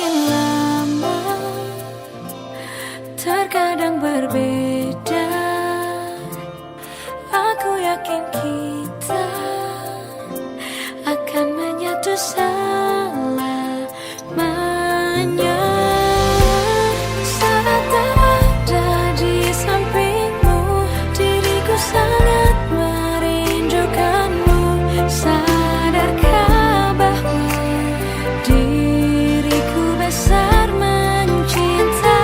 Semakin lama terkadang berbeda. Aku yakin kita akan menyatu selamanya. Saat ada di sampingmu, diriku sangat merindukanmu. Sadarkah bahwa diriku besar mencinta?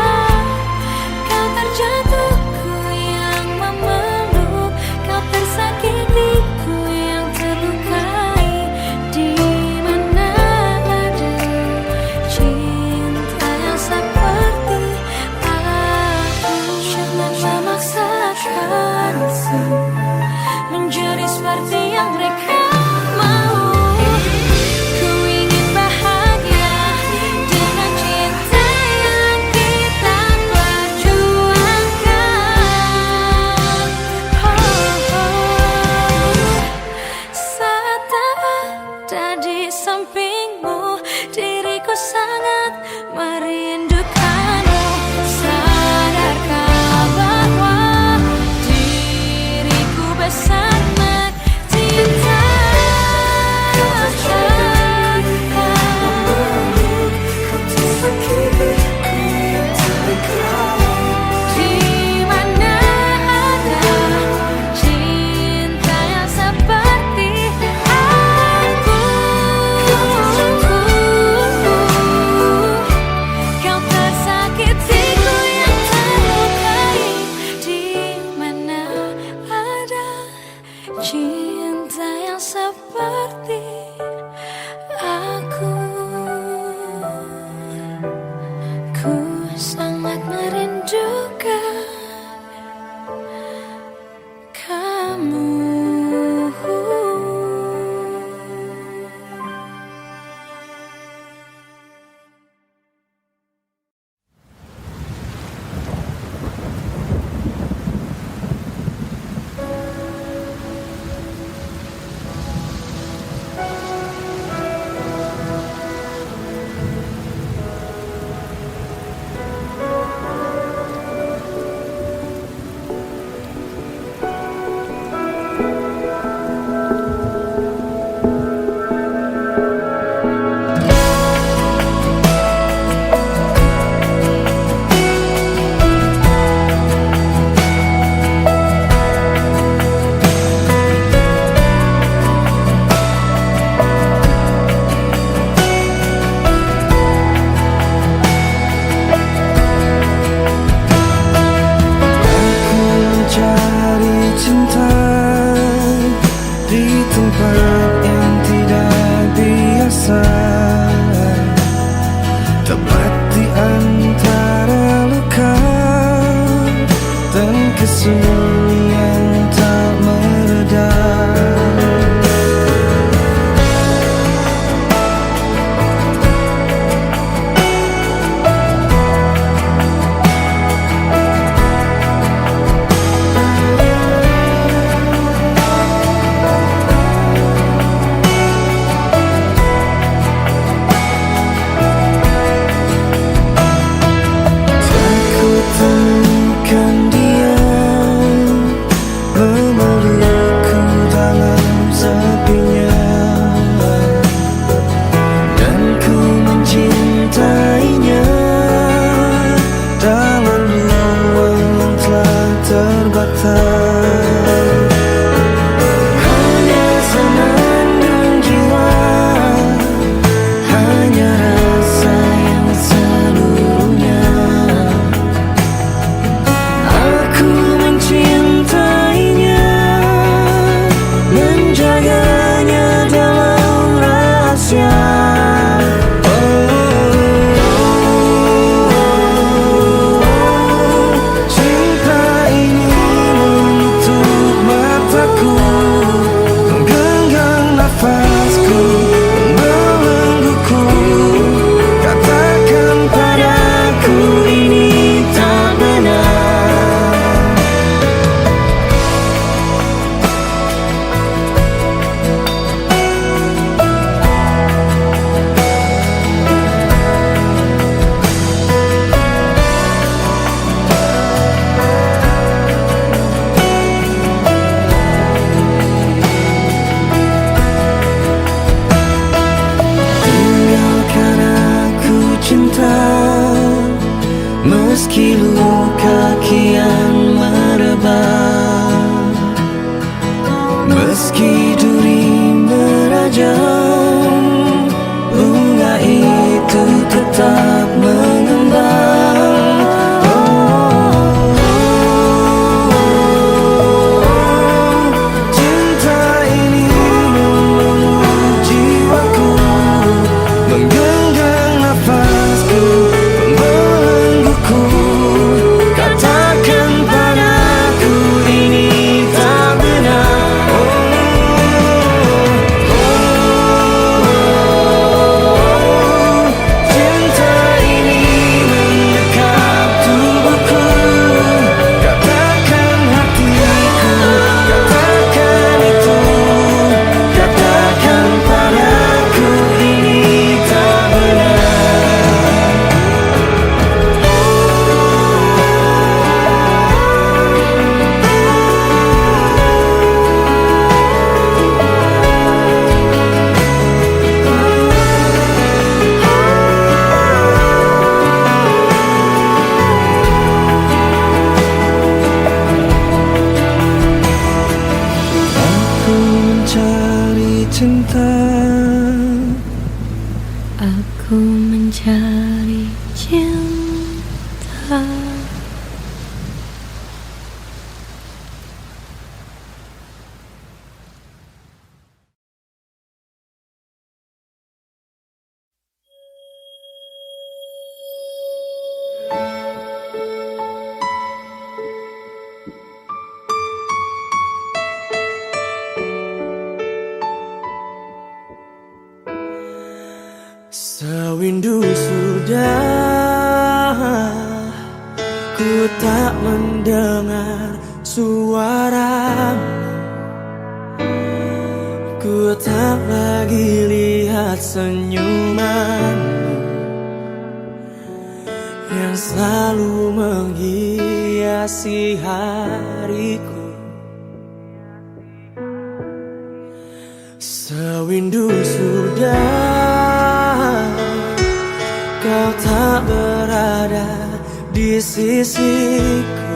Kau terjatuhku yang memeluk, kau tersakitiku yang terlukai. Di mana ada cinta yang seperti aku? Jangan memaksakanku menjadi seperti yang mereka mau. Ku ingin bahagia dengan cinta yang kita perjuangkan. Saat ada di sampingmu, diriku sangat merindukanmu. Sadarkah bahwa diriku besar mencinta? Di mana ada cinta yang seperti aku? Kau tersakitiku yang terlukai. Di mana ada cinta yang seperti aku? Ku sangat merindukan kamu. Mencari cinta di tempat yang tidak biasa, tepat di antara luka dan kesunyian yang tak mereda. Meski luka kian merebak, meski duri merajam, bunga itu tetap mengembang. Cinta ini membuat jiwaku, menggenggam nafasku, membelengguku. Katakan padaku ini tak benar. Cinta ini mendekap tubuhku. Katakan hatiku, katakan itu. Katakan padaku ini tak benar. Aku mencari cinta, Aku mencari cinta. sewindu sudah ku tak mendengar suaramu. Ku tak lagi lihat senyumanmu yang selalu menghiasi hariku. Sewindu sudah kau tak berada di sisiku.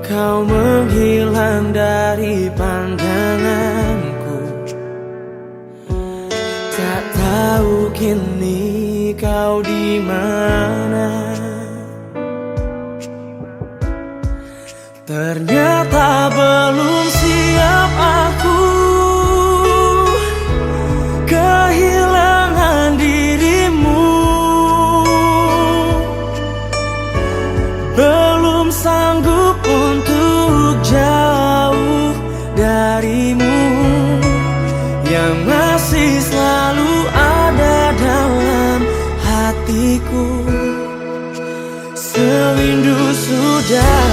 Kau menghilang dari pandanganku. Tak tahu kini kau di mana. Ternyata belum siap aku kehilangan dirimu. Belum sanggup untuk jauh darimu, yang masih selalu ada dalam hatiku. Sewindu sudah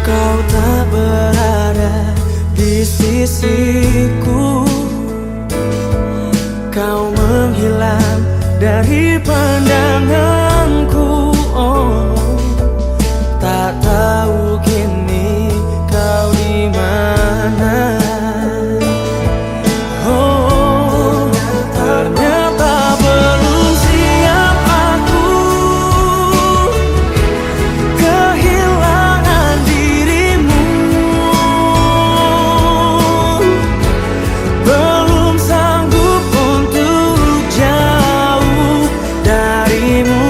kau tak berada di sisiku. Kau menghilang dari pandanganku. Oh, tak tahu kini kau di mana. Oh, ternyata belum siap aku kehilangan dirimu. Belum sanggup untuk jauh darimu.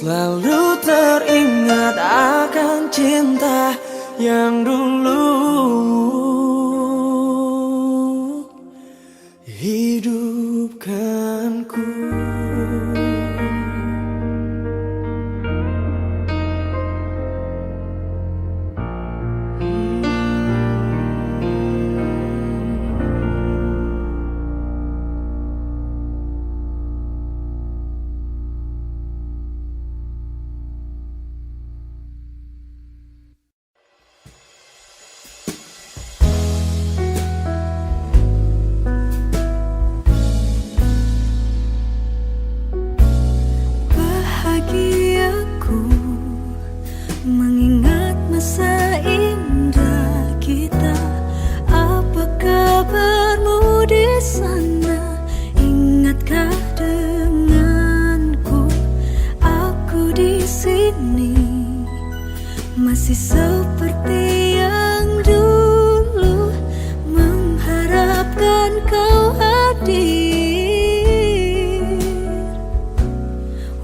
selalu teringat akan cinta yang dulu hidupkanku. Bahagiaku mengingat masa indah kita. Apa kabarmu di sana? Ingatkah denganku? Aku di sini masih seperti yang dulu, mengharapkan kau hadir.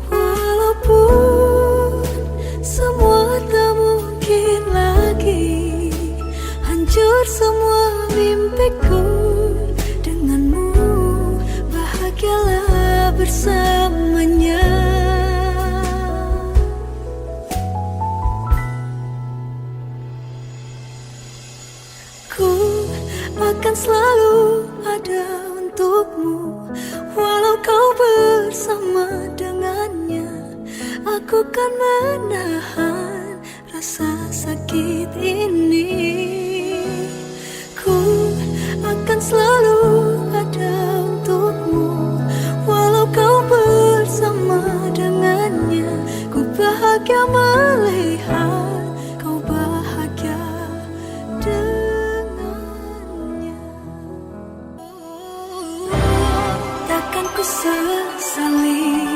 Walaupun semua tak mungkin lagi, hancur semua mimpiku denganmu, bahagialah bersamanya. Ku akan selalu ada untukmu, walau kau bersama dengannya. Aku kan menahan rasa sakit ini. Ku akan selalu ada untukmu, walau kau bersama dengannya. Ku bahagia melihat kau bahagia dengannya. Takkan ku sesali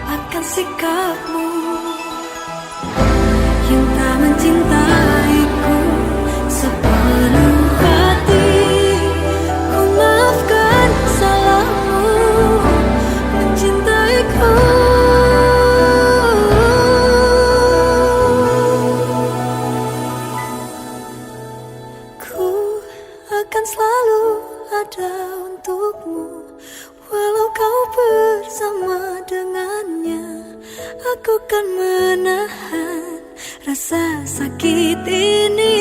akan sikapmu yang tak mencintaiku sepenuh hati. Ku maafkan salahmu mencintaiku. Ku akan selalu ada untukmu, walau kau bersama dengannya. Aku kan menahan rasa sakit ini.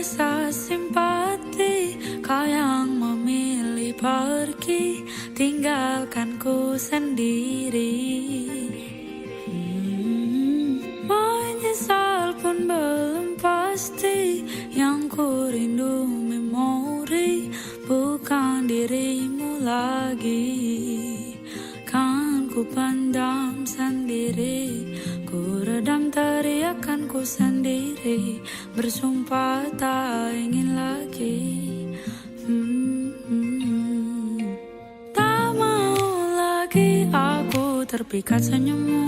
rasa simpati, kau yang memilih pergi, tinggalkanku sendiri. Menyesal pun belum pasti, yang ku rindu memori, bukan dirimu lagi. Kan ku pendam sendiri, ku redam teriakanku sendiri, bersumpah tak ingin lagi. terpikat senyummu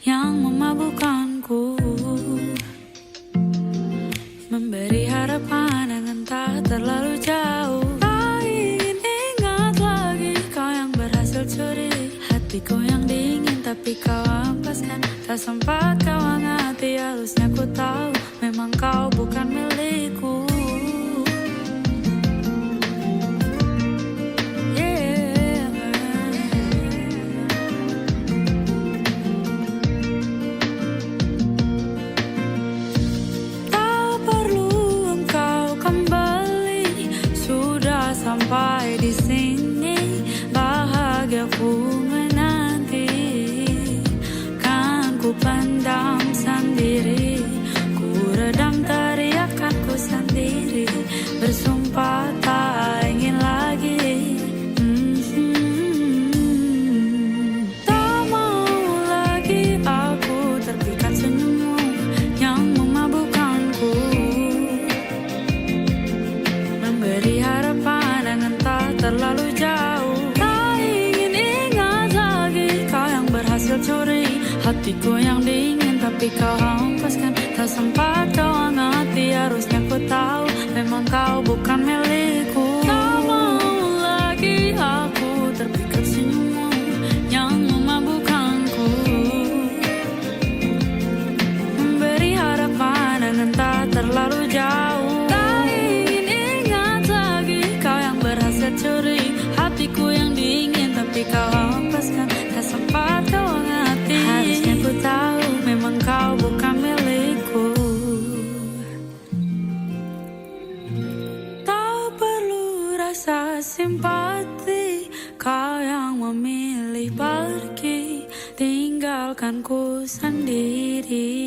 yang memabukkanku, memberi harapan yang entah terlalu jauh. Tak ingin ingat lagi kau yang berhasil curi hatiku yang dingin, tapi kau ampaskan. Tak sempat kau hangati, harusnya ku tahu memang kau bukan milikku. Sampai di sini bahagiaku menanti, kan ku pendam sendiri, ku redam teriakanku sendiri, bersumpah tak ingin lagi. Tak mau lagi aku terpikat senyummu yang memabukkanku, memberi harapan yang entah terlalu jauh. Tak ingin ingat lagi kau yang berhasil curi hatiku yang dingin, tapi kau hampaskan. Tak sempat kau hangati, harusnya ku tahu memang kau bukan milikku. Tak mau lagi aku terpikat senyummu yang memabukkanku, memberi harapan yang entah terlalu jauh. Curi hatiku yang dingin, tapi kau hampaskan. Tak sempat kau hangati, harusnya ku tahu memang kau bukan milikku. Tak perlu rasa simpati, kau yang memilih pergi, tinggalkan ku sendiri.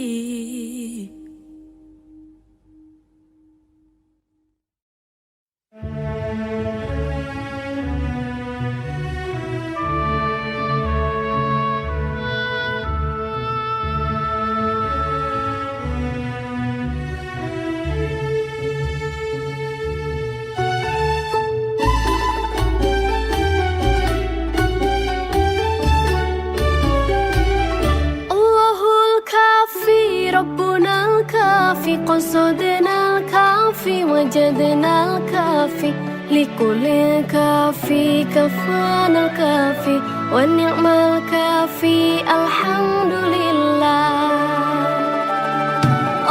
ربنا الكافي قصدنا الكافي وجدنا الكافي لكل الكافي كفانا الكافي والنعم الكافي الحمد لله.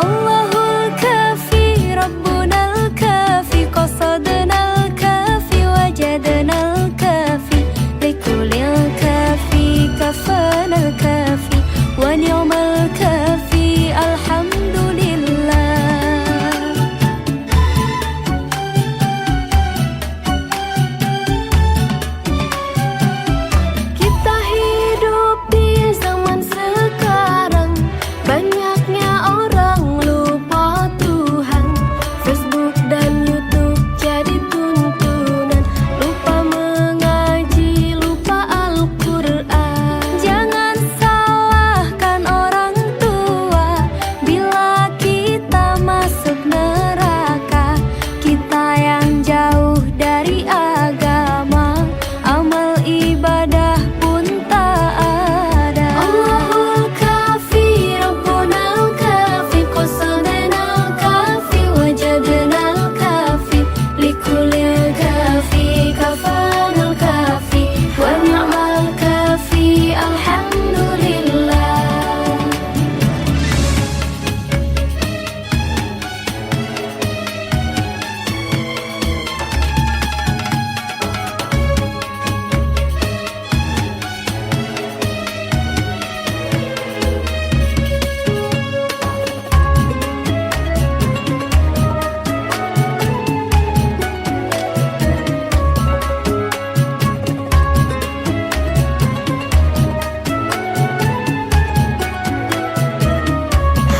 الله الكافي ربنا الكافي قصدنا الكافي وجدنا الكافي لكل الكافي كفانا الكافي ونعم الكافي الحمد لله. Kita hidup di zaman sekarang, banyaknya orang lupa Tuhan. Facebook dan YouTube jadi tuntunan, lupa mengaji, lupa Al-Quran. Jangan salahkan orang tua bila kita masuk neraka. Kita yang jauh dari agama, amal ibadah pun tak ada. Allahul kafi Rabbunal kafi qasadnal kafi wajadnal kafi likulil kafi kafanal kafi wa ni'mal kafi alhamdulillah.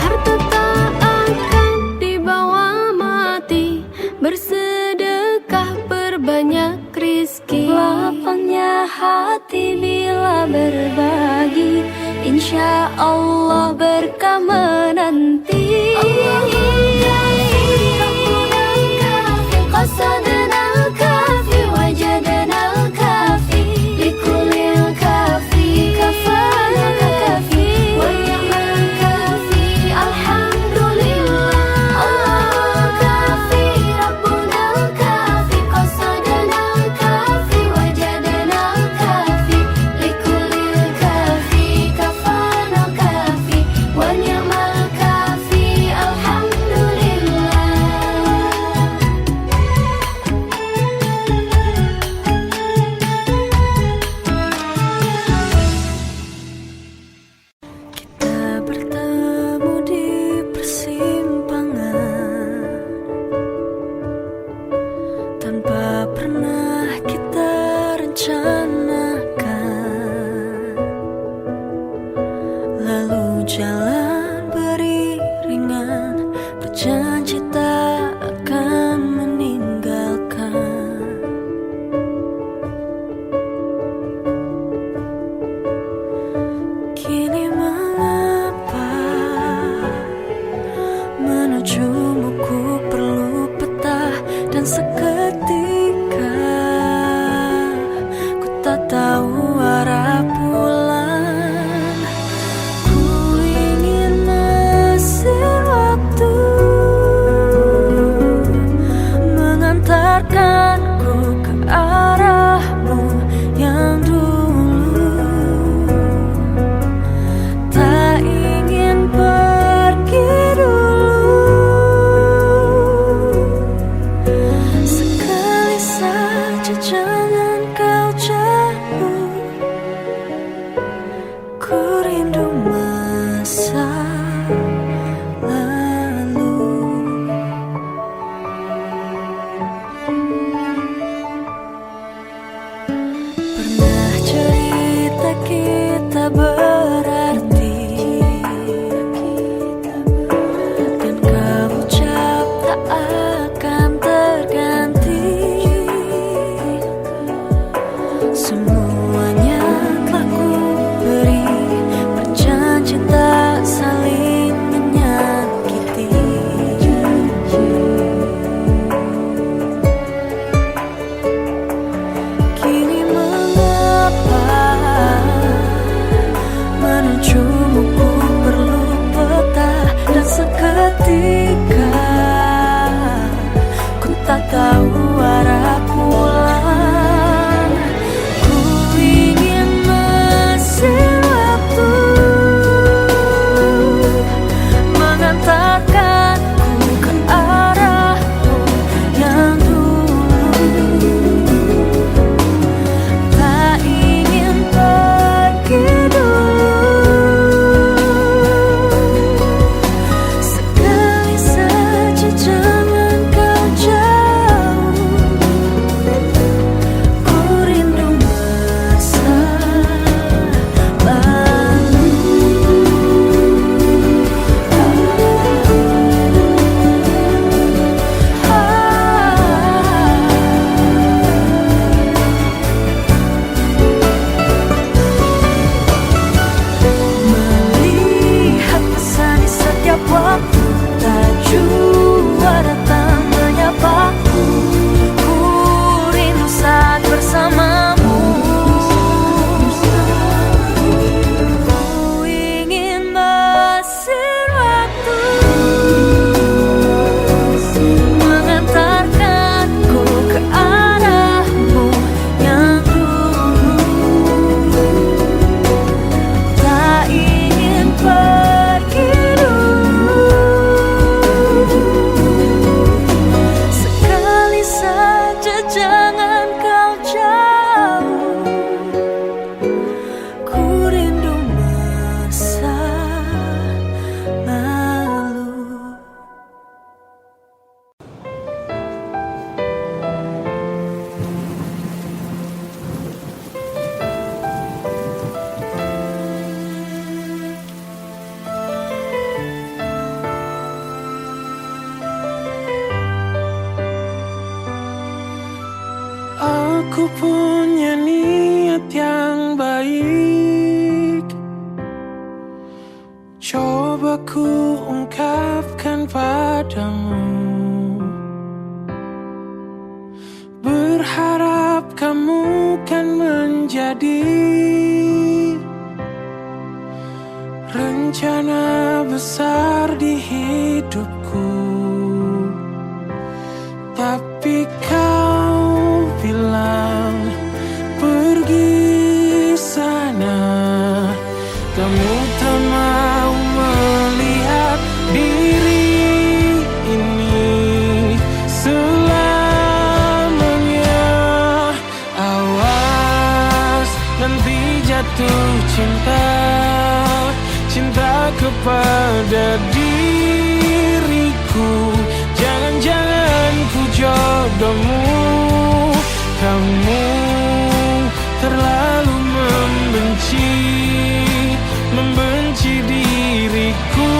Harta tak akan dibawa mati, bersedekah perbanyak rizki. Lapangnya hati bila berbagi, insya Allah berkah menanti. Qasadnal kafi wajadnal kafi likulil kafi kafa tanpa pernah kita rencanakan. Lalu jalan beriringan, berjanji tak akan meninggalkan. Kini mengapa menujumu ku perlu peta, dan seketika ku tak tahu arah pulang. Ku ingin mesin waktu mengantarkanku ke arahmu yang dulu. Tak ingin pergi dulu, sekali saja jangan kau jauh. Ku rindu masa lalu. Pernah cerita kita berarti, dan kau ucap tak akan terganti. Semuanya telah ku beri, berjanji tak saling menyakiti. Kini mengapa menujumu ku perlu peta, dan seketika ku tak tahu arah pulang. Ku ingin mesin waktu mengantarkanku ke arahmu yang dulu. Tak ingin pergi dulu, sekali saja jangan kau jauh. Ku rindu masa lalu. Melihat pesan di setiap waktu, tak jua datang menyapaku. Ku rindu saat bersamamu. Ku ingin mesin waktu mengantarkanku ke arahmu yang dulu. Tak ingin pergi dulu, sekali saja jangan kau jauh. Ku rindu masa lalu. Aku punya niat yang baik, coba ku ungkapkan padamu. Berharap kamu kan menjadi rencana besar di hidupku. Tapi kau bilang pergi sana, kamu tak mau melihat diri ini selamanya. Awas nanti jatuh cinta, cinta kepada diriku. Jangan-jangan ku jodohmu. Kamu terlalu membenci diriku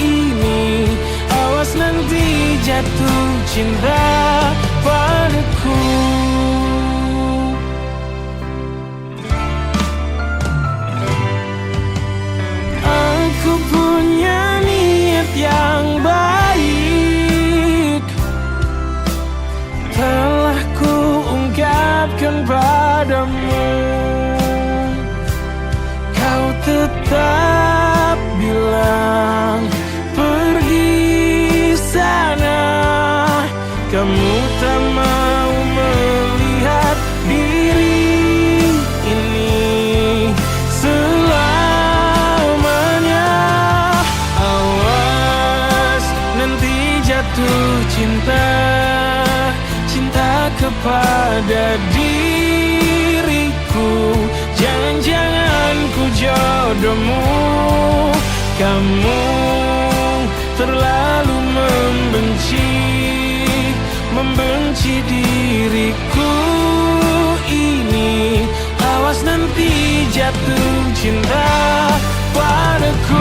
ini. Awas nanti jatuh cinta padaku. Aku punya niat yang baik, telah ku ungkapkan padamu. Kau tetap bilang pergi sana. Kamu tak mau melihat diri ini selamanya. Awas nanti jatuh cinta kepada diriku. Jangan-jangan ku jodohmu. Kamu terlalu membenci diriku ini. Awas nanti jatuh cinta padaku.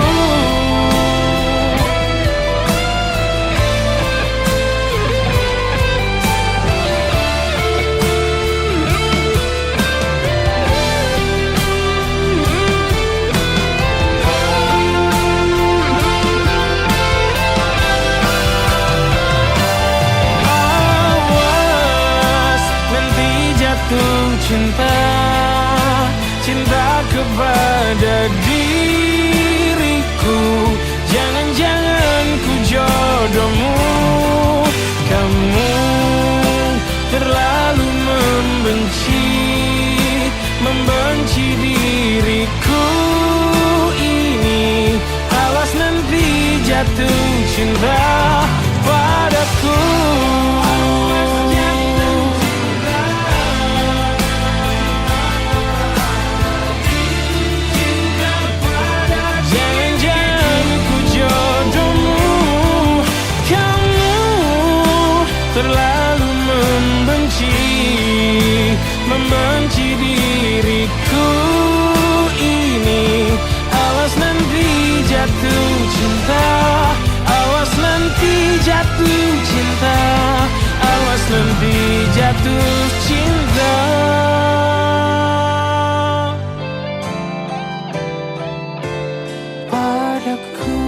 Cinta kepada diriku. Jangan-jangan ku jodohmu. Kamu terlalu membenci diriku ini. Awas nanti jatuh cinta padaku. Terlalu membenci diriku ini. Awas nanti jatuh cinta. Awas nanti jatuh cinta. Awas nanti jatuh cinta padaku.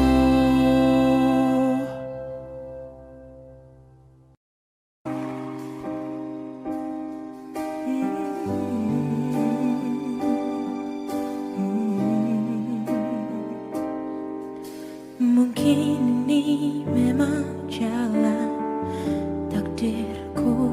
Mungkin ini memang jalan takdirku,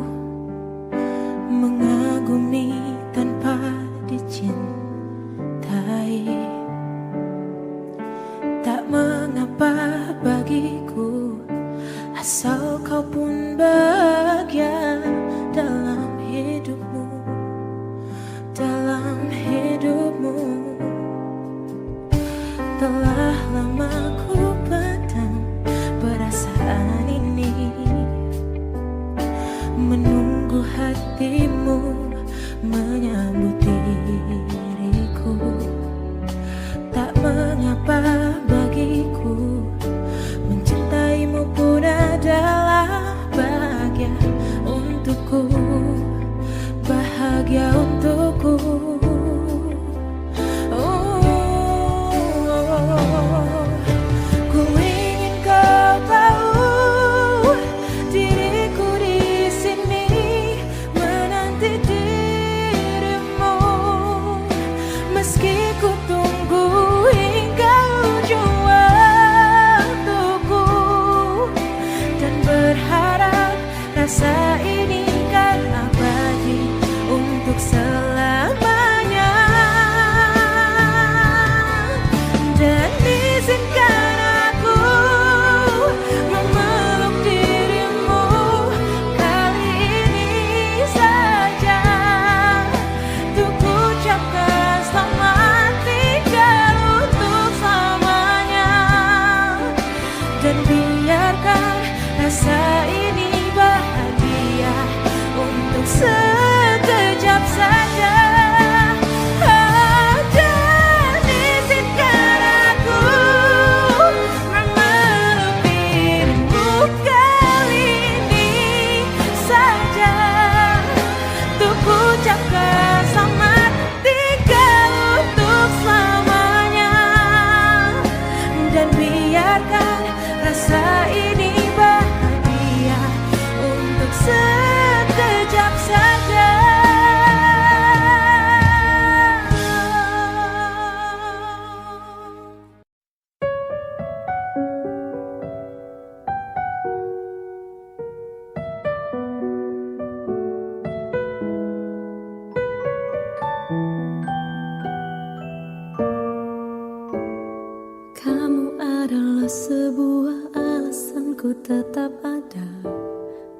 tetap ada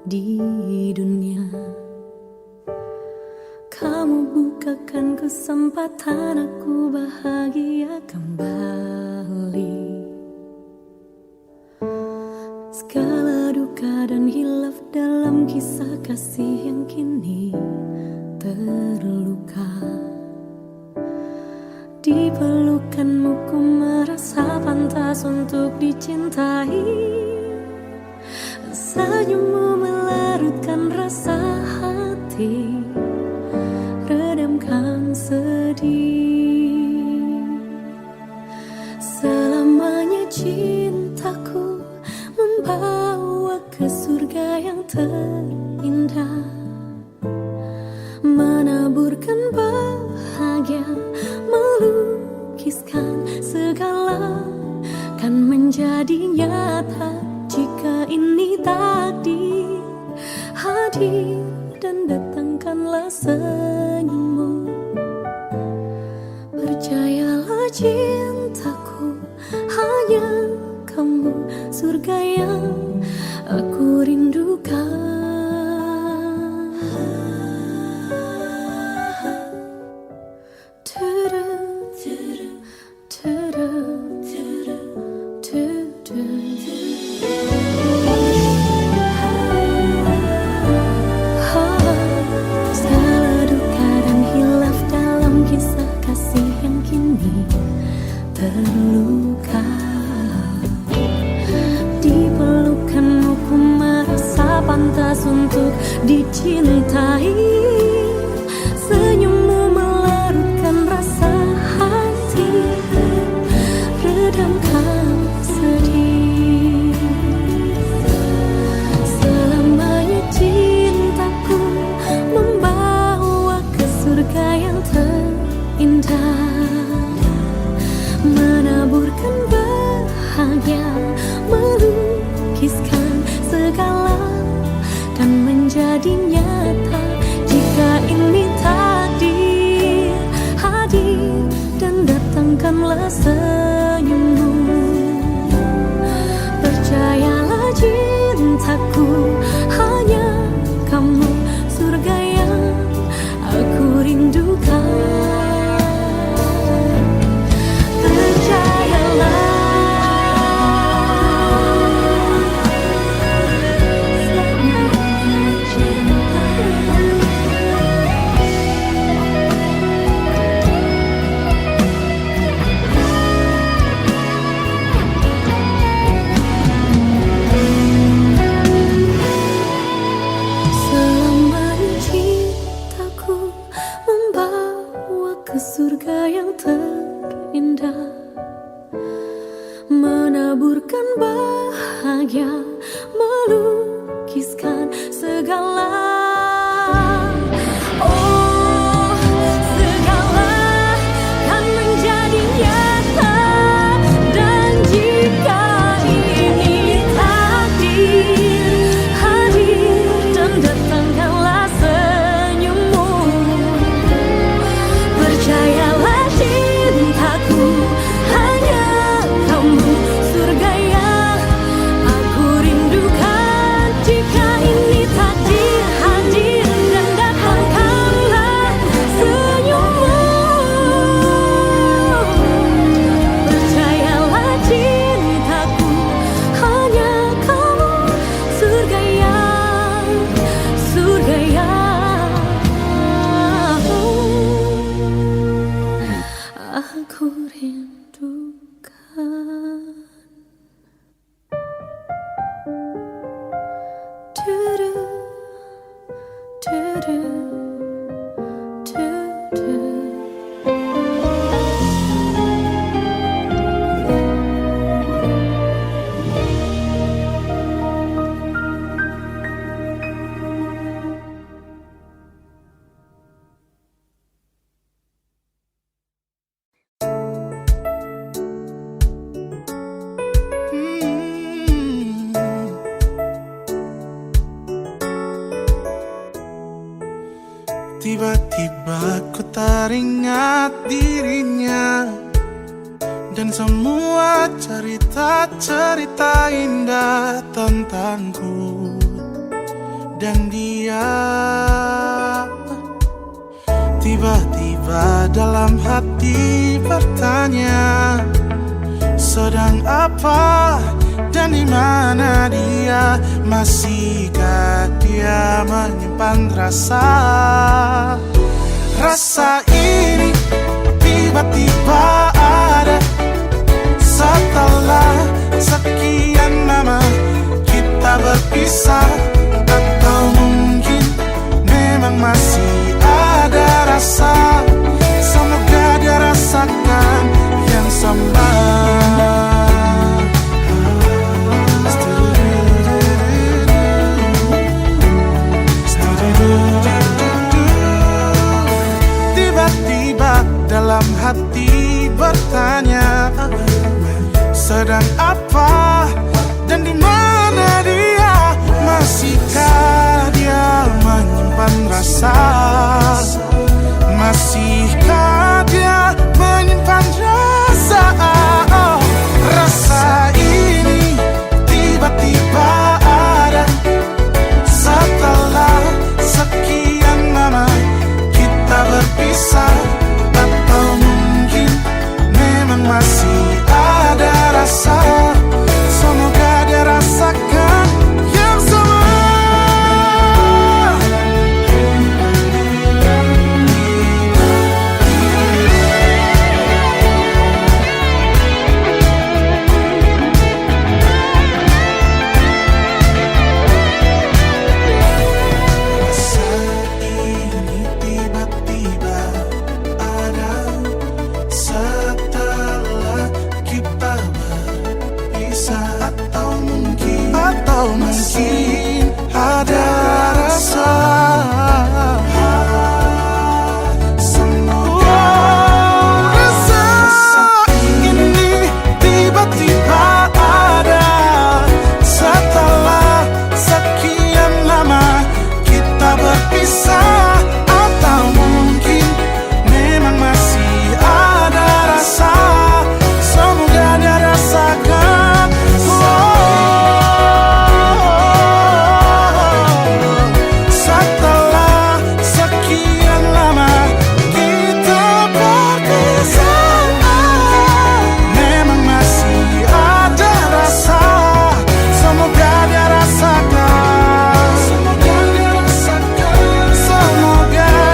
di dunia. Kamu bukakan kesempatan aku bahagia kembali. Segala duka dan hilaf dalam kisah kasih yang kini terluka. Di pelukanmu ku merasa pantas untuk dicintai. Senyummu melarutkan rasa hati, redamkan sedih. Selamanya cintaku membawa ke surga yang terindah, menaburkan bahagia, melukiskan segala, kan menjadi nyata jika ini takdir hadir. Dan datangkanlah senyummu. Percayalah cintaku, hanya kamu surga yang aku rindukan. Terluka di pelukanmu ku merasa pantas untuk dicintai. Senyummu melarutkan rasa hati, redamkan sedih. Selamanya cintaku membawa ke surga yang terindah, menaburkan bahagia, melukiskan segala, kan menjadi nyata jika ini takdir hadir. Dan datangkanlah senyummu. Percayalah cintaku, hanya kamu surga yang aku rindukan. Surga yang terindah, menaburkan bahagia, melukiskan segala. Oh, segala kan menjadi nyata. Dan jika ini takdir hadir, dan datangkanlah senyummu. Percayalah cintaku, hanya kamu surga yang aku rindukan. Jika ini takdir hadir, dan datangkanlah senyummu. Percayalah cintaku, hanya kamu surga yang aku rindukan. Du-du, du-du, du-du. Tiba-tiba ku teringat dirinya dan semua cerita-cerita indah tentangku dan dia. Tiba-tiba dalam hati bertanya, sedang apa dan di mana dia? Masihkah dia menyimpan rasa ini? Tiba-tiba ada setelah sekian lama kita berpisah. Atau mungkin memang masih ada rasa, semoga dia rasakan yang sama. Tiba-tiba dalam hati bertanya, sedang apa dan di mana dia? Masihkah dia menyimpan rasa? Masihkah dia menyimpan rasa? Rasa ini tiba-tiba ada setelah sekian lama kita berpisah. Atau mungkin memang masih ada rasa, semoga dia rasakan yang sama. Rasa ini tiba-tiba ada setelah kita berpisah. Atau mungkin ada rasa, semoga rasa ini tiba-tiba ada setelah sekian lama kita berpisah. Atau mungkin memang masih ada rasa, semoga dia rasakan. Setelah sekian lama kita berpisah, memang masih ada rasa, semoga dia rasakan. Semoga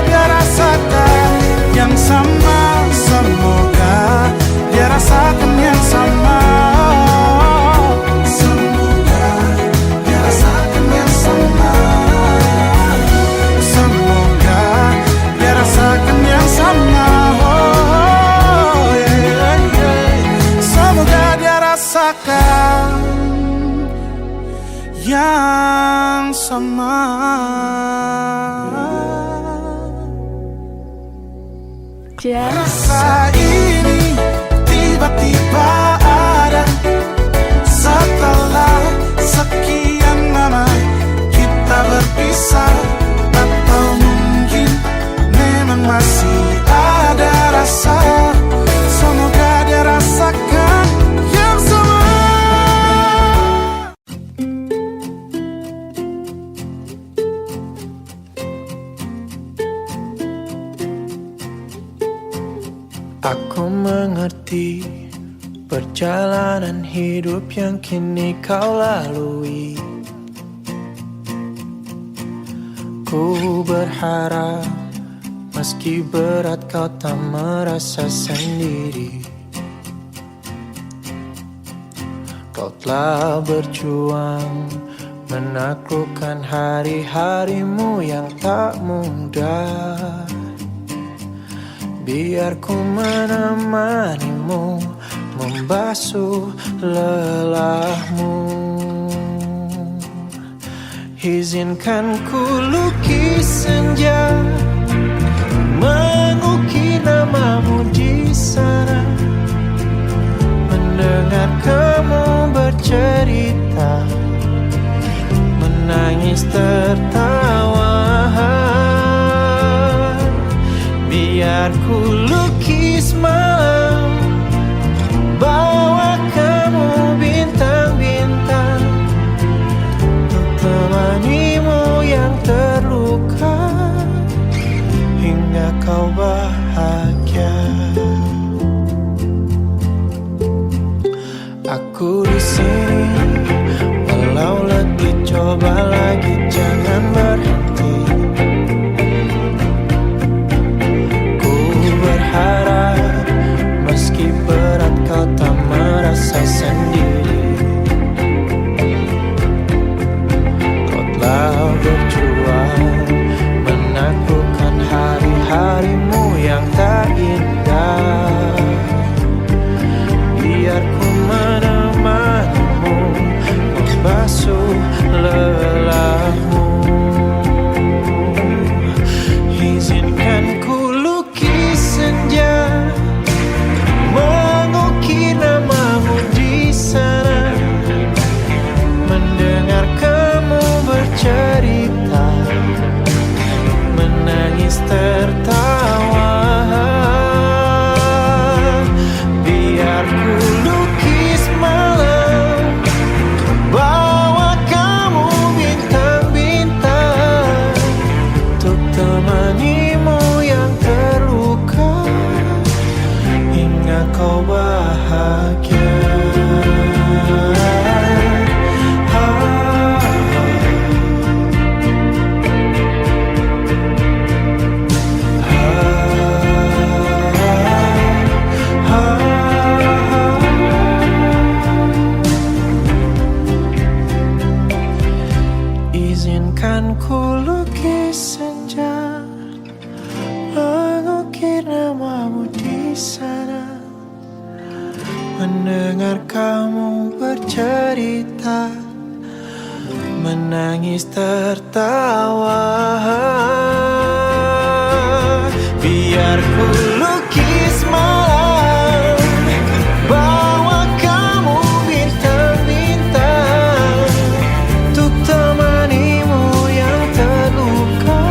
dia rasakan yang sama. Semoga dia rasakan yang sama. Semoga dia rasakan yang sama. Semoga dia rasakan yang sama. Oh, yeah, yeah. Semoga dia rasakan yang sama. Rasa ini tiba-tiba ada setelah sekian lama kita berpisah. Atau mungkin memang masih ada rasa, semoga dia rasakan yang sama. Aku mengerti perjalanan hidup yang kini kau lalui. Ku berharap meski berat kau tak merasa sendiri. Kau telah berjuang menaklukkan hari-harimu yang tak mudah. Biar ku menemanimu, membasuh lelahmu. Izinkan ku lukis senja, mengukir namamu di sana. Mendengar kamu bercerita, menangis tertawa. Biar ku lukis malam temanimu yang terluka hingga kau bahagia. Izinkan ku lukis senja, mengukir namamu di sana, mendengar kamu bercerita, menangis tertawa. Biar ku lukis malam, bawa kamu bintang-bintang, untuk temanimu yang terluka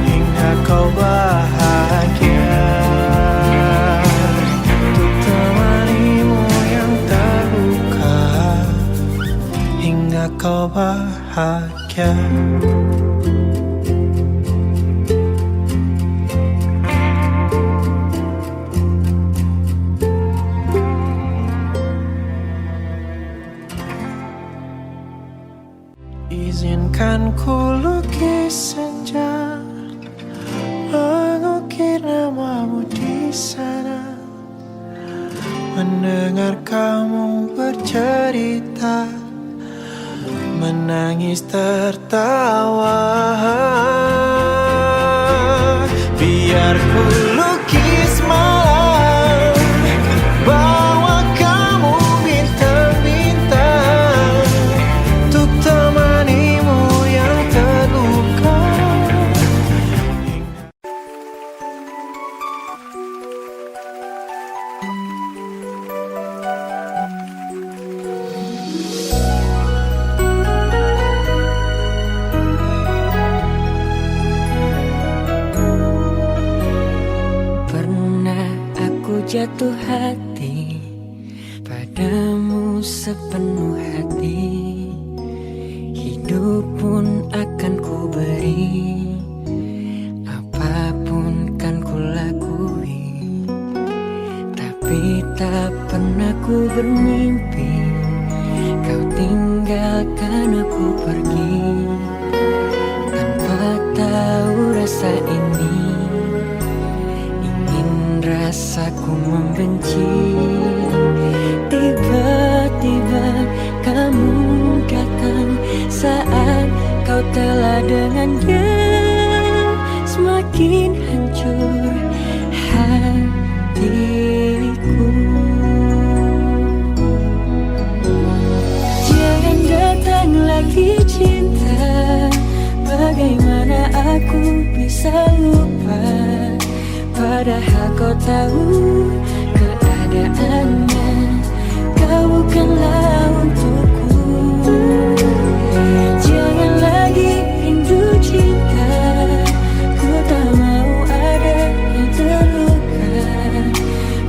hingga kau bahagia. Untuk temanimu yang terluka hingga kau bahagia. Izinkan ku lukis senja, mengukir namamu di sana, mendengar kamu bercerita, menangis tertawa. Biar ku lukis malam, bawa kamu bintang-bintang, untuk temanimu yang terluka. Pernah aku jatuh hati padamu sepenuh hati, hidup pun akan ku beri, apapun kan ku lakui. Tapi tak pernah ku bermimpi kau tinggalkan aku pergi, tanpa tahu rasa ini. Rasaku membenci. Tiba-tiba kamu datang saat kau telah dengan dia semakin hancur hatiku. Jangan datang lagi cinta, bagaimana aku bisa lupa, padahal kau tahu keadaannya, kau bukanlah untukku. Jangan lagi rindu cinta, ku tak mau ada yang terluka.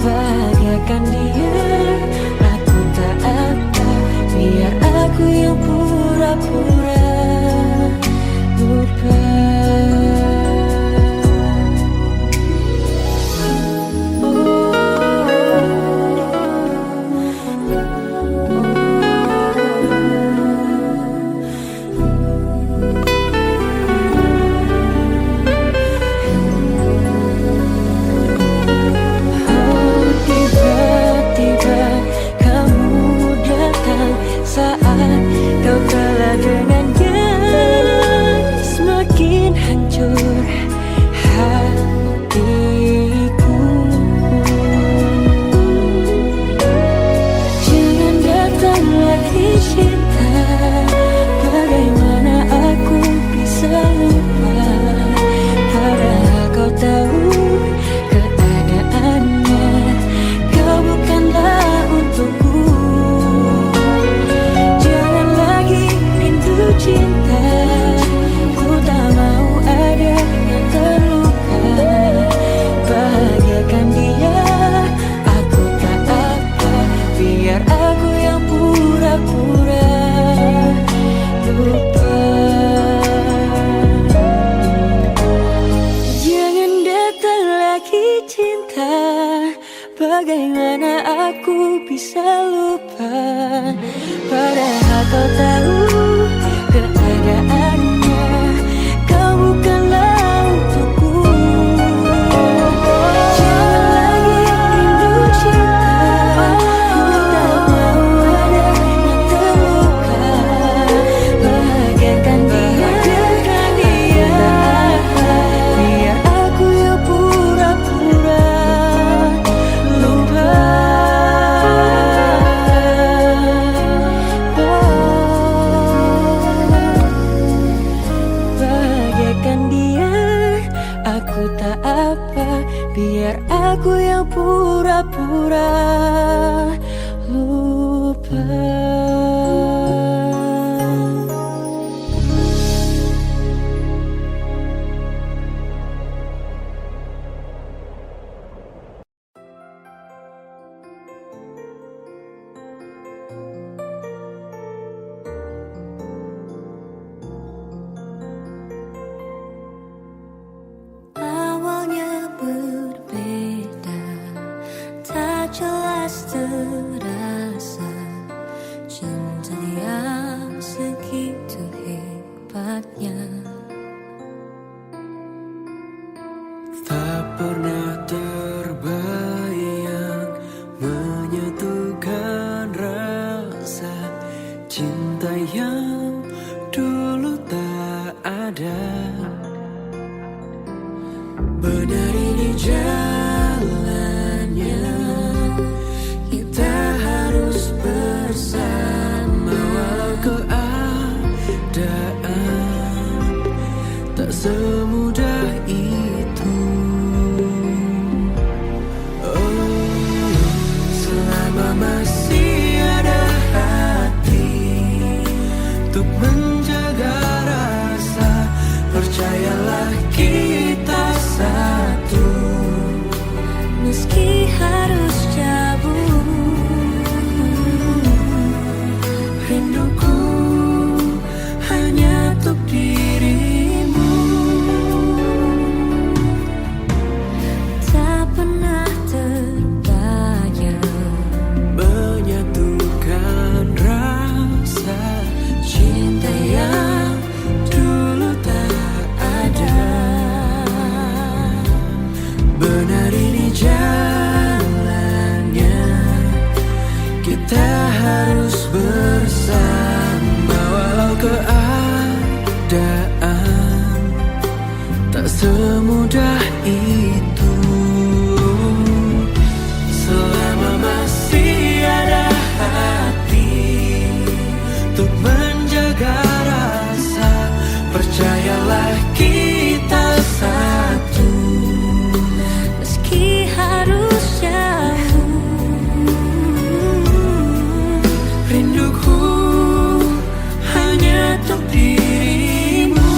Bahagiakan dia, aku tak apa, biar aku yang pura-pura lupa. Bagaimana aku bisa lupa, padahal kau tahu keadaannya. Kau bukanlah untukku. Jangan lagi rindu cinta, ku tak mau ada yang terluka. Bahagiakan dia, biar aku yang pura-pura lupa. Bahagiakan dia, aku tak apa, biar aku yang pura-pura lupa. Awalnya berbeda, tak jelas terasa. Cinta yang segitu hebatnya. Tak pernah terbayang menyatukan rasa cinta yang dulu tak ada. Benar ini jalannya, kita harus bersama. Walau keadaan tak semudah itu. Oh, selama masih ada hati untuk menjaga rasa, percayalah kita satu. Meski harus jauh, Rinduku hanya untuk dirimu. tak pernah terbayang Menyatukan rasa cinta yang dulu tak ada. Benar ini jalannya, kita harus bersama. Walau keadaan tak semudah itu. Selama masih ada hati untuk menjaga rasa, percayalah kita satu. meski harus jauh. Rinduku hanya untuk dirimu.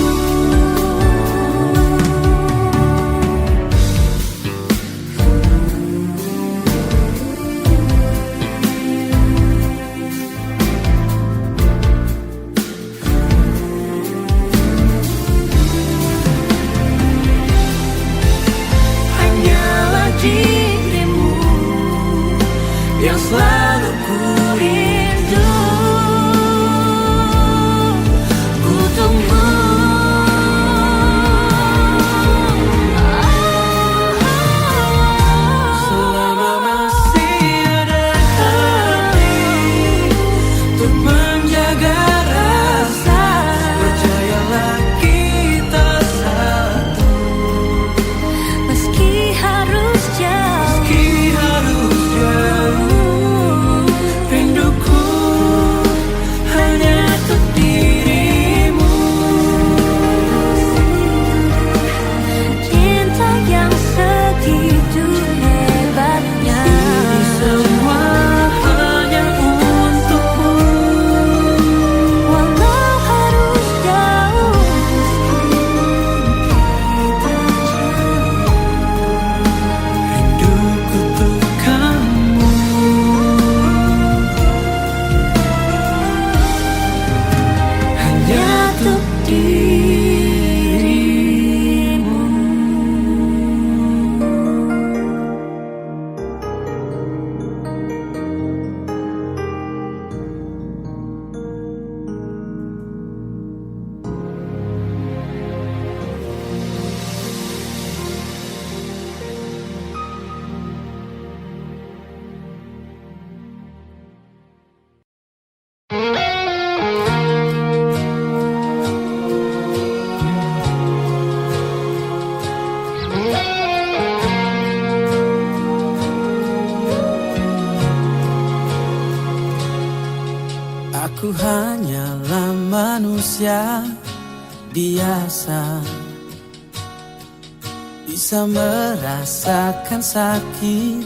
bisa merasakan sakit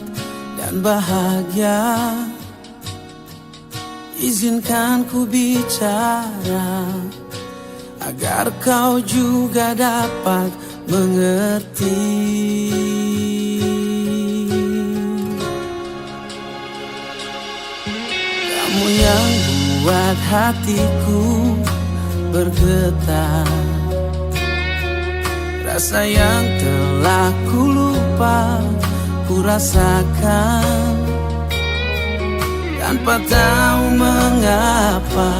dan bahagia. Izinkan ku bicara agar kau juga dapat mengerti. Kamu yang buat hatiku bergetar, rasa yang telah ku lupa ku rasakan tanpa tahu mengapa.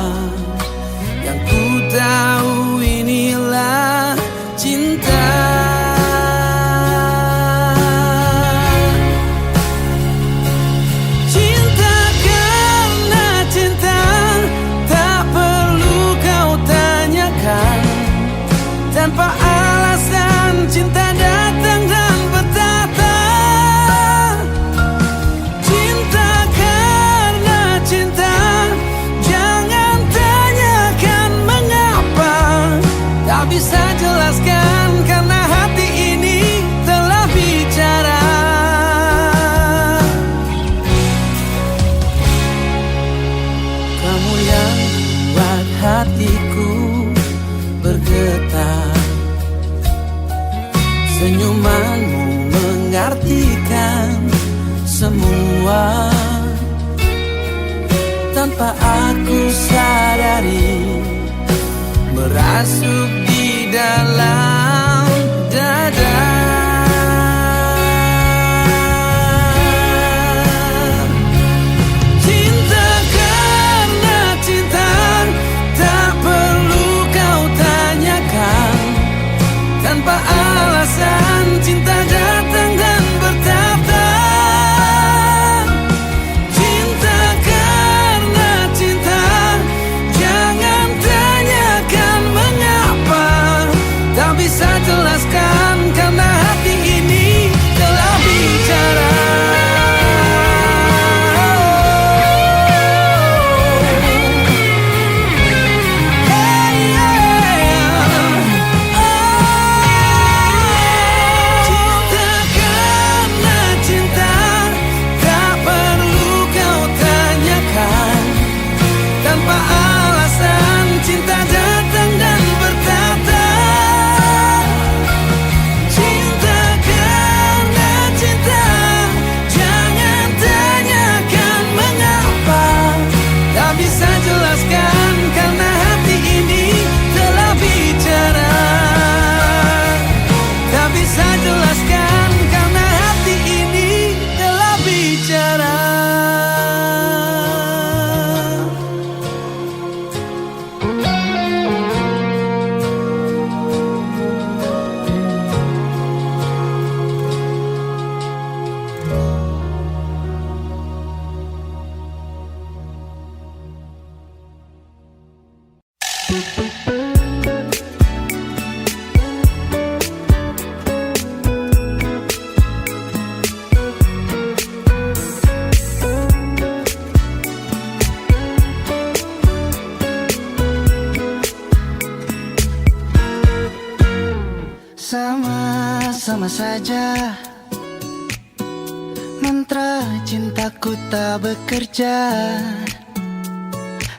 Yang ku tahu inilah cinta. Cinta karena cinta, tak perlu kau tanyakan. Tanpa alasan cinta datang dan bertata. Cinta karena cinta, jangan tanyakan mengapa. Tak bisa jelaskan karena hati ini telah bicara. Kamu yang buat hatiku bergetar, senyumanmu mengartikan semua. Tanpa aku sadari, merasuk di dalam dada. Cinta karena cinta, tak perlu kau tanyakan. Tanpa alasan cinta datang dan bertata. Cinta karena cinta, jangan tanyakan mengapa. Tak bisa jelaskan karena hati ini telah bicara. Sama saja, mantra cintaku tak bekerja.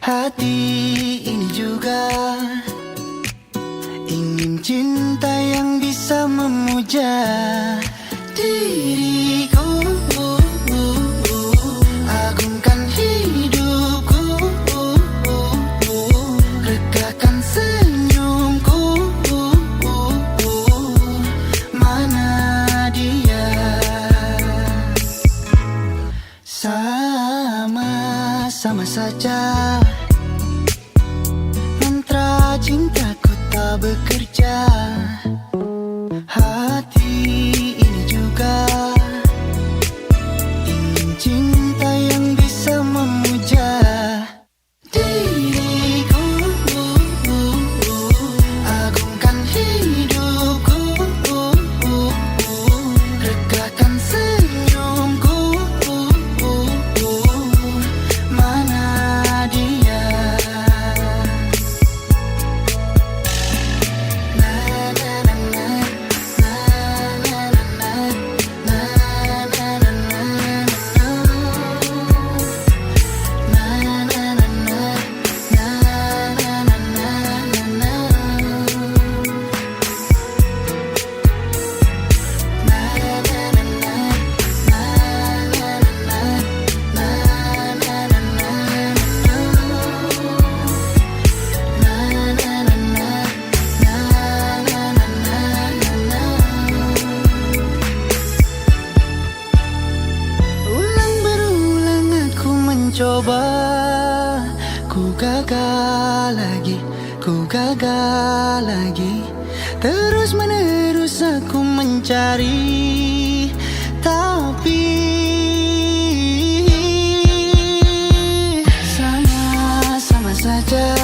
Hati ini juga ingin cinta yang bisa memuja diriku. Agungkan hidupku, regakan senyumku. Sama saja, mantra cintaku tak bekerja. Hati ini juga ingin cinta yang bisa memuja diriku. Agungkan hidupku, regakan senyumku. Mana dia? coba, ku gagal lagi, ku gagal lagi. Terus menerus aku mencari, tapi sama saja.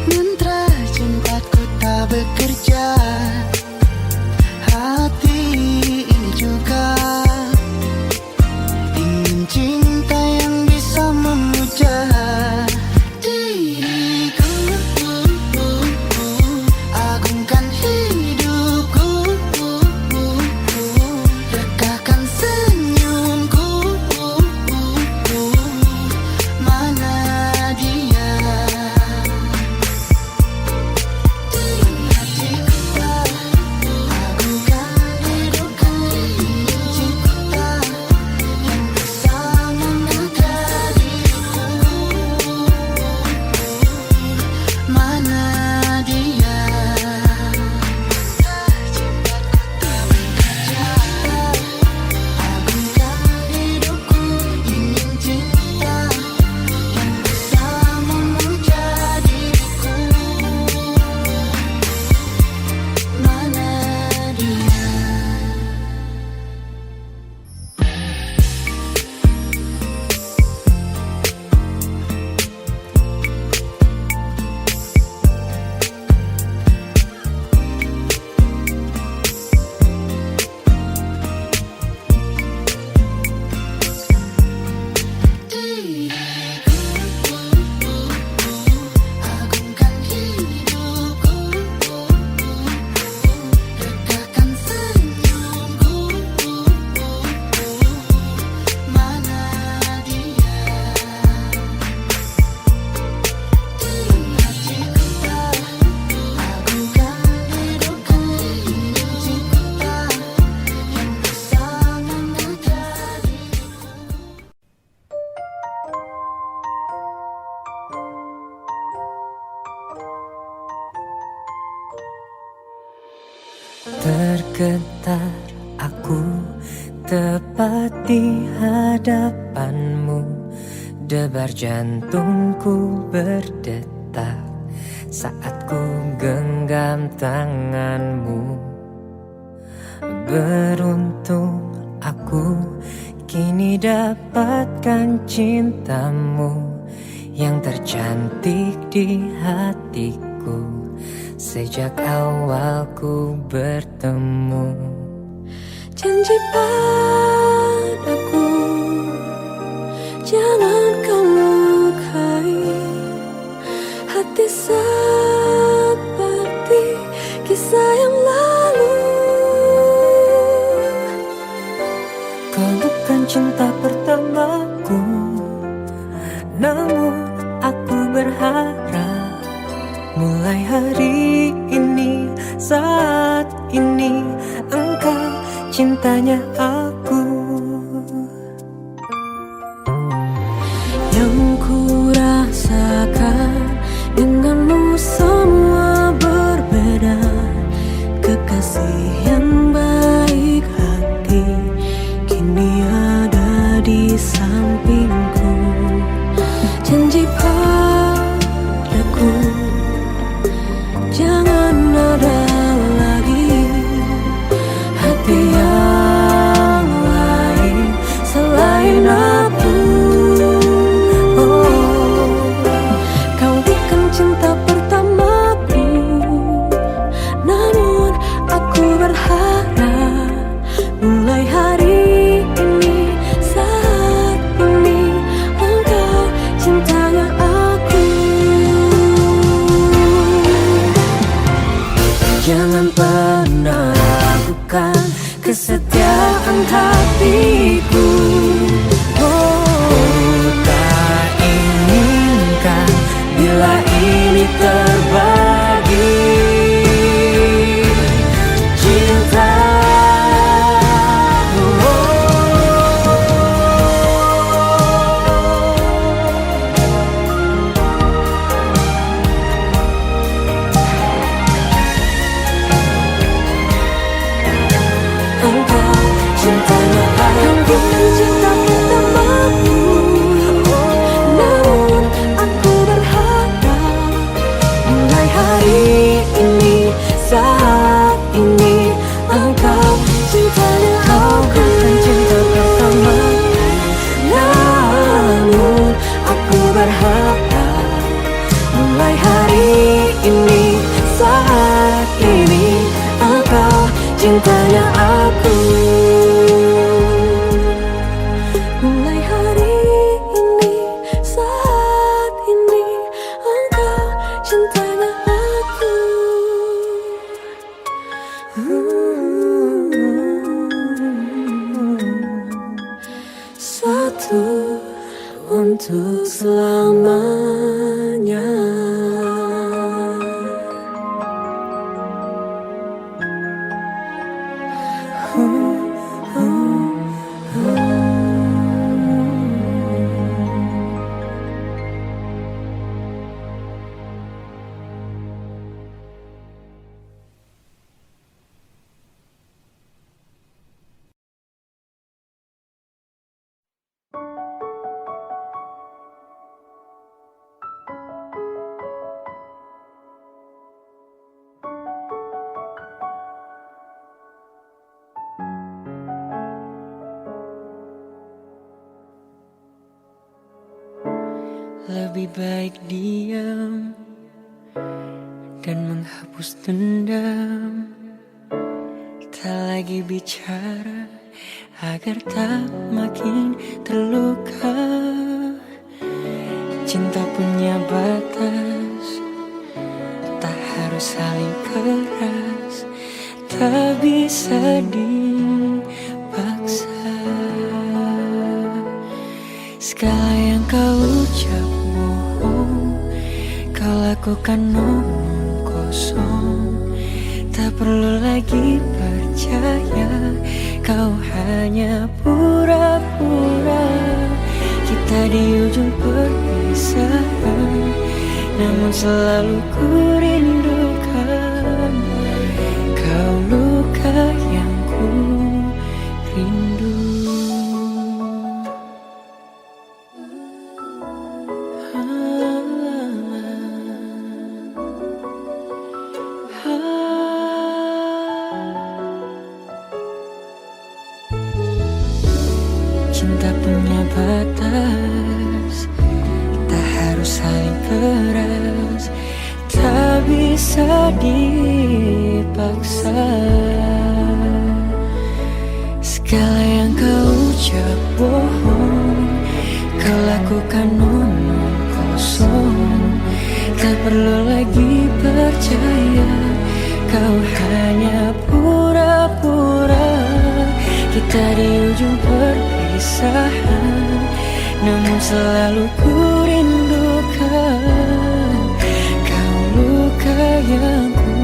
Mantra cintaku tak bekerja. Hati ini juga ingin cinta yang bisa memuja diriku. Agungkan hidupku, rekahkan senyumku. Mana dia? Di hatiku, agungkan hidupku, ingin cinta yang bisa memuja diriku. Mana dia? Cintaku tak bekerja. Agungkan hidupku, ingin cinta yang bisa memuja diriku. Mana dia? Agungkan hidupku, rekahkan senyumku. Mana dia? Di hatiku, agungkan hidupku, ingin cinta yang bisa memuja diriku. Tergetar aku tepat di hadapanmu. Debar jantungku berdetak saat ku genggam tanganmu. Beruntung aku kini dapatkan cintamu yang tercantik di hatiku sejak awal ku bertemu. Janji padaku, jangan kau lukai hati seperti kisah yang lalu. Kau bukan cinta pertamaku, namun aku berharap mulai hari ini, saat ini engkau cintanya aku. Yang ku rasakan denganmu semua berbeda. Kekasih yang baik hati kini ada di sampingku. Janji padaku, jangan ada lagi hati yang lain selain aku. Oh, kau bukan cinta pertamaku, namun aku berharap mulai hari ini, saat ini engkau cintanya aku. Jangan pernah ragukan kesetiaan hatiku. Oh, tak inginkan bila ini terbagi cinta. Engkau cintanya aku, bukan cinta pertamaku, cintanya aku. Mulai hari ini, saat ini, engkau cintanya aku. Satu untuk selamanya. Lebih baik diam dan menghapus dendam, tak lagi bicara agar tak makin terluka. Cinta punya batas, tak harus saling keras, tak bisa dipaksa. Segala yang kau ucap bohong, kau lakukan omong kosong. Tak perlu lagi percaya, kau hanya pura-pura. Kita di ujung perpisahan, namun selalu ku rindukan. Kau luka yang ku rindu. Cinta punya batas, tak harus saling keras, tak bisa dipaksa. Segala yang kau ucap bohong, kau lakukan omong kosong. Tak perlu lagi percaya, kau hanya pura-pura. Kita di ujung perpisahan, namun selalu ku rindukan. Kau luka yang ku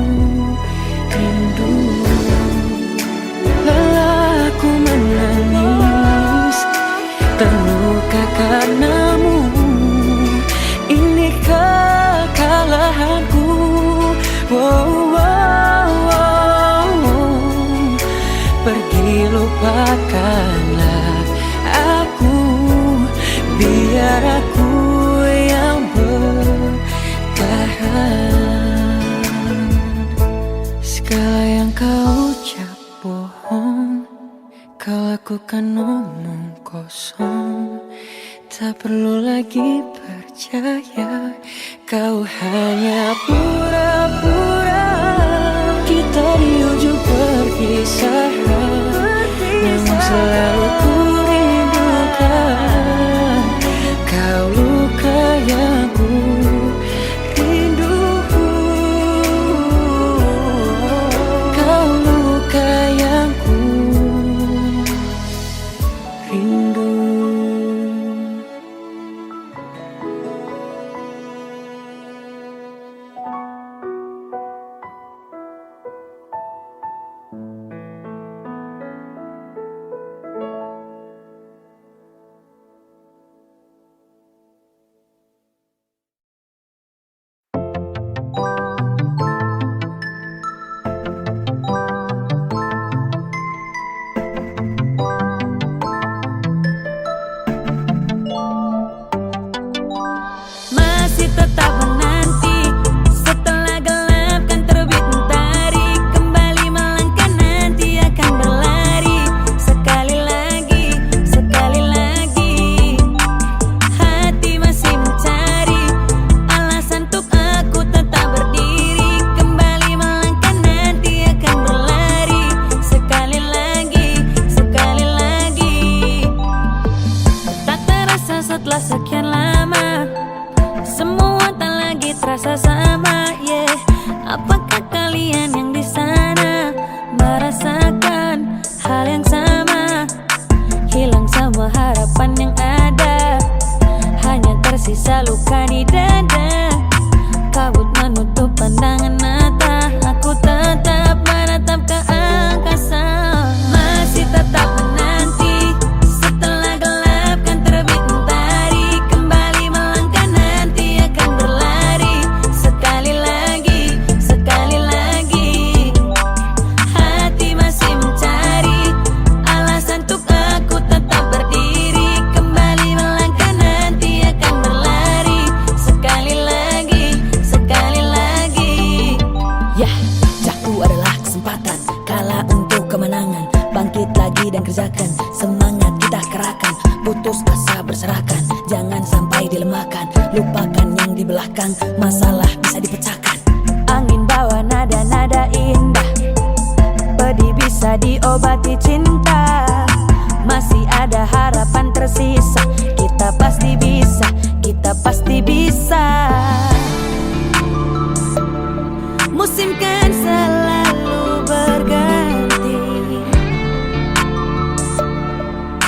rindu. Lelah aku menangis, terluka karenamu. Ini kekalahanku. Wow, wow, wow. Pergi lupakanlah aku, biar aku yang bertahan. Segala yang kau ucap bohong, kau lakukan omong kosong. Tak perlu lagi percaya, kau hanya pura-pura. Kita di ujung perpisahan, namun selalu ku rindukan. Kau luka yang ku rindu. Kau luka yang ku rindu. kesempatan, kalah untuk kemenangan. Bangkit lagi dan kerjakan, semangat kita kerahkan. Putus asa berserahkan, jangan sampai dilemahkan. Lupakan yang di belakang, masalah bisa dipecahkan. Angin bawa nada-nada indah, pedih bisa diobati cinta. Masih ada harapan tersisa, kita pasti bisa, kita pasti bisa. Musim kan selalu berganti,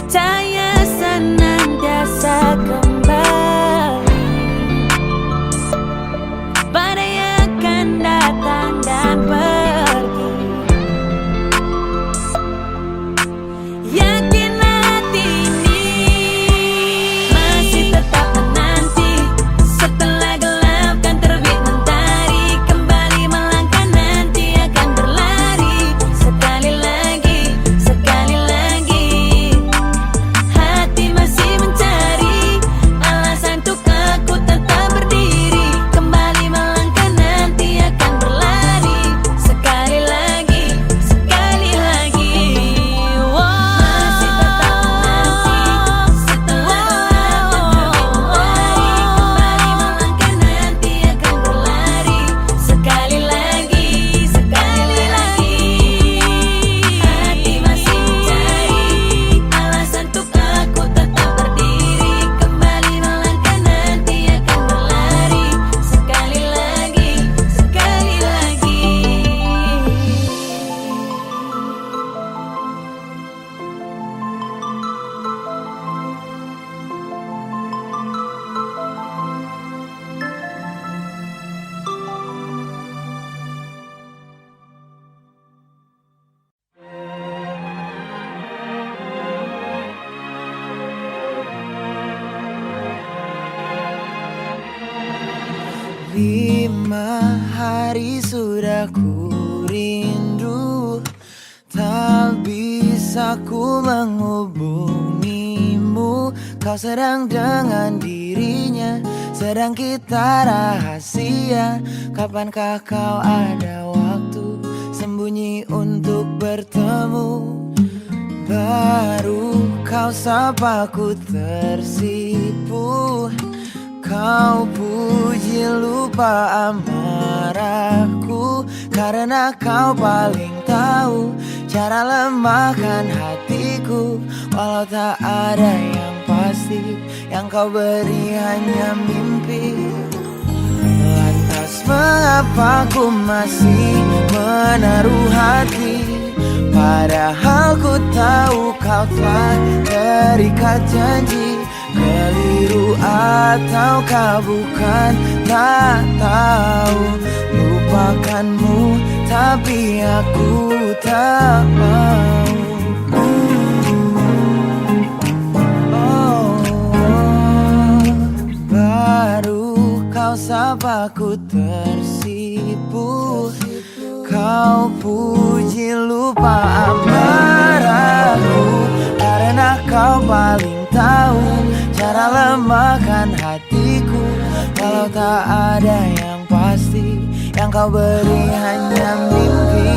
cahaya senantiasa kembali. Badai akan datang dan pergi. Yakin hati ini masih tetap menanti. Setelah gelap kan terbit mentari, kembali melangkah nanti akan berlari. Sekali lagi, sekali lagi. Hati masih mencari alasan untuk aku tetap berdiri. Kembali melangkah nanti akan berlari. Sekali lagi, sekali lagi. Masih tetap menanti. Setelah gelap kan terbit mentari, kembali melangkah nanti akan berlari. Sekali lagi, sekali lagi. Hati masih mencari alasan untuk aku tetap berdiri. Kembali melangkah nanti akan berlari. Sekali lagi, sekali lagi. Lima hari sudah ku rindu, tak bisa ku menghubungimu. Kau sedang dengan dirinya, sedang kita rahasia. Kapankah kau ada waktu sembunyi untuk bertemu? Baru kau sapa ku tersipu. Kau puji lupa amarahku, karena kau paling tahu cara lemahkan hatiku. Walau tak ada yang pasti, yang kau beri hanya mimpi. Lantas mengapa ku masih menaruh hati, padahal ku tahu kau telah terikat janji. Keliru ataukah bukan, tak tahu. Lupakanmu tapi aku tak mau. Baru kau sapa ku tersipu. Kau puji lupa amarahku, karena kau paling tahu cara lemahkan hatiku. Walau tak ada yang pasti, yang kau beri hanya mimpi.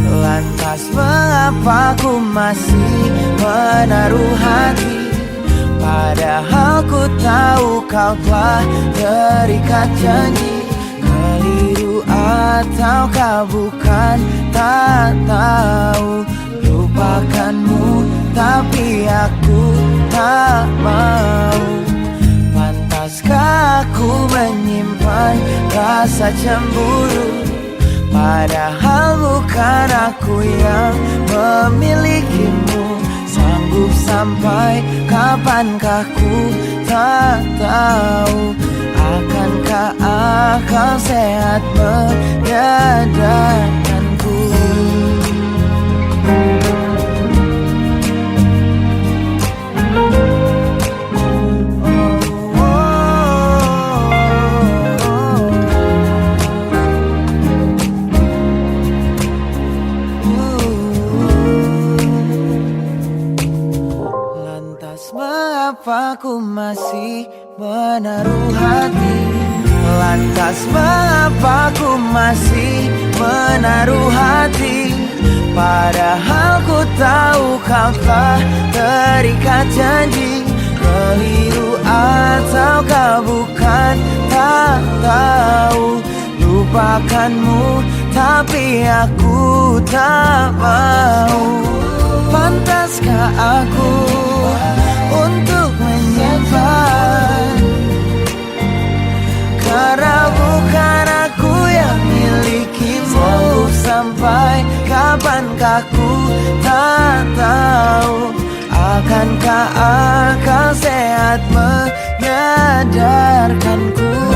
Lantas mengapa ku masih menaruh hati, padahal ku tahu kau telah terikat janji. Keliru ataukah bukan, tak tahu. Lupakanmu tapi aku tak mau. Pantaskah aku menyimpan rasa cemburu, padahal bukan aku yang memilikimu. Sanggup sampai kapankah ku tak tahu. Akankah akal sehat menyadarkanku? Lantas mengapa ku masih menaruh hati? Lantas mengapa ku masih menaruh hati, padahal ku tahu kau telah terikat janji. Keliru ataukah bukan, tak tahu. Lupakanmu tapi aku tak mau. Pantaskah aku untuk menyimpan? Karena bukan aku yang milikimu. Sampai kapankah ku tak tahu. Akankah akal sehat menyadarkanku?